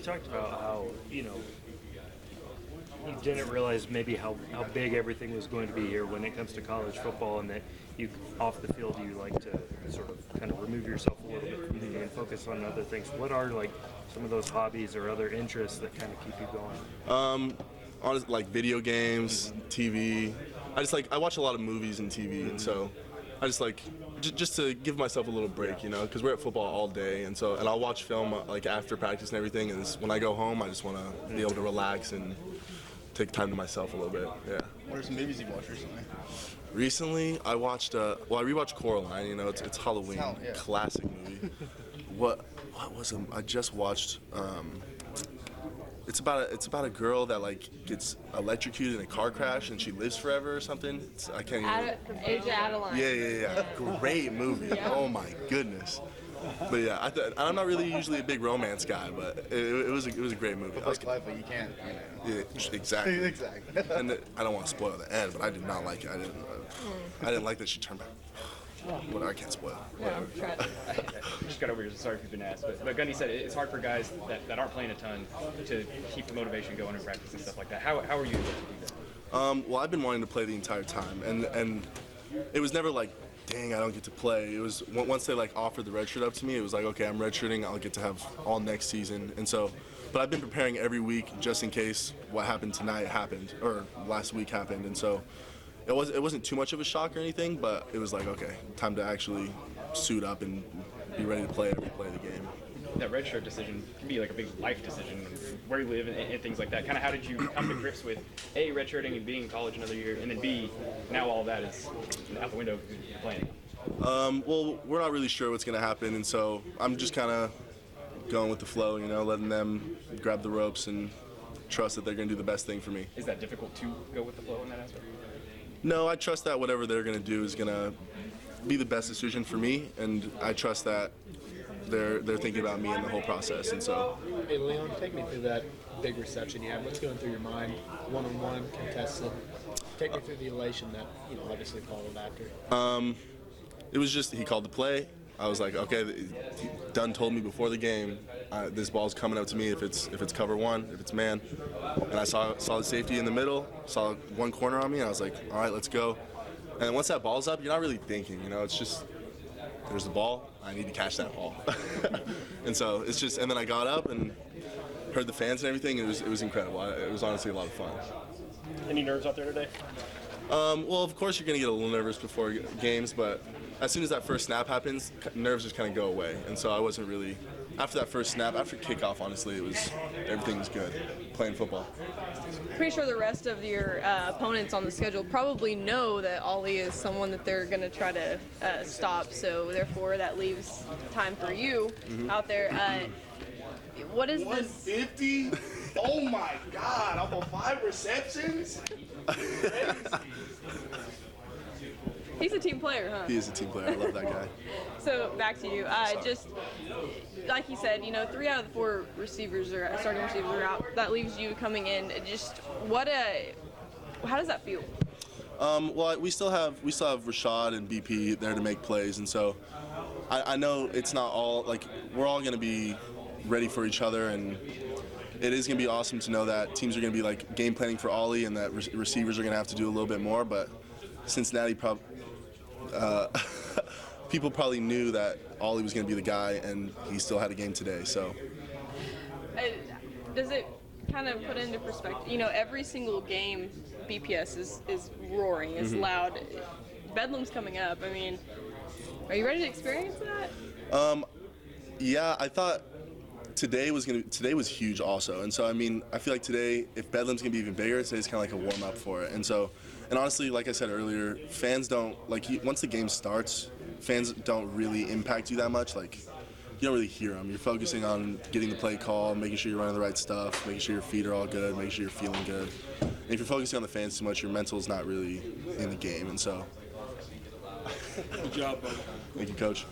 talked about how, you didn't realize maybe how big everything was going to be here when it comes to college football, and that you, off the field, you like to sort of kind of remove yourself a little bit from the game, focus on other things. What are like some of those hobbies or other interests that kind of keep you going? Honestly, like video games, TV. I watch a lot of movies and TV, and so I just like just to give myself a little break, because we're at football all day, and I'll watch film like after practice and everything, and when I go home, I just want to be able to relax and take time to myself a little bit. Yeah. What are some movies you've watched recently? Recently, I watched. I rewatched Coraline. It's Halloween, Yeah. classic movie. What was it? I just watched. It's about a girl that like gets electrocuted in a car crash and she lives forever or something. I can't even. From Age of Adeline. Yeah. Great movie. Yeah. Oh my goodness. But yeah, I'm not really usually a big romance guy, but it was a great movie. Like life, but you can't. Yeah, exactly. Exactly. And I don't want to spoil the end, but I did not like it. I didn't like that she turned back. What I can't spoil. Yeah, I'm trying to. Just got over here, so sorry if you've been asked. But Gundy said it's hard for guys that aren't playing a ton to keep the motivation going in practice and stuff like that. How are you able to do that? Well, I've been wanting to play the entire time, and it was never like, dang, I don't get to play. It was once they like offered the red shirt up to me, it was like, okay, I'm redshirting. I'll get to have all next season, and so. But I've been preparing every week just in case what happened tonight happened or last week happened, and so. It wasn't too much of a shock or anything, but it was like, okay, time to actually suit up and be ready to play every play of the game. That redshirt decision can be like a big life decision, where you live and things like that. Kind of how did you come to grips with A, redshirting and being in college another year, and then B, now all that is out the window because you're playing? Well, we're not really sure what's going to happen, and so I'm just kind of going with the flow, letting them grab the ropes and trust that they're going to do the best thing for me. Is that difficult to go with the flow in that aspect? No, I trust that whatever they're going to do is going to be the best decision for me, and I trust that they're thinking about me in the whole process, and so. Hey, Leon, take me through that big reception you had. What's going through your mind, one-on-one, contested? Take me through the elation that, obviously followed after. It was just, he called the play. I was like, okay, Dunn told me before the game, this ball's coming up to me if it's cover one, if it's man. And I saw the safety in the middle, saw one corner on me, and I was like, all right, let's go. And then once that ball's up, you're not really thinking, it's just, there's the ball, I need to catch that ball. And so it's just, and then I got up and heard the fans and everything. It was incredible. It was honestly a lot of fun. Any nerves out there today? Well, of course you're going to get a little nervous before games, but as soon as that first snap happens, nerves just kind of go away. And so I wasn't really, after that first snap, after kickoff, honestly, everything was good, playing football. Pretty sure the rest of your opponents on the schedule probably know that Ollie is someone that they're going to try to stop, so therefore that leaves time for you out there. What is this? 150? Oh my God, I'm on 5 receptions? He's a team player, huh? He is a team player. I love that guy. So back to you. Just like you said, 3 out of the 4 receivers starting receivers are out. That leaves you coming in. Just how does that feel? Well, we still have Rashad and BP there to make plays, and so I know it's not all like we're all going to be ready for each other, and it is going to be awesome to know that teams are going to be like game planning for Ollie, and that receivers are going to have to do a little bit more. But Cincinnati people probably knew that Ollie was going to be the guy, and he still had a game today. So, does it kind of put into perspective? Every single game, BPS is roaring, is loud. Bedlam's coming up. I mean, are you ready to experience that? Yeah, I thought today was huge also, and so I feel like today, if Bedlam's gonna be even bigger, today's kind of like a warm up for it, and so. And honestly, like I said earlier, fans don't, once the game starts, fans don't really impact you that much. Like, you don't really hear them. You're focusing on getting the play call, making sure you're running the right stuff, making sure your feet are all good, making sure you're feeling good. And if you're focusing on the fans too much, your mental's not really in the game, and so. Good job, bud. Thank you, Coach.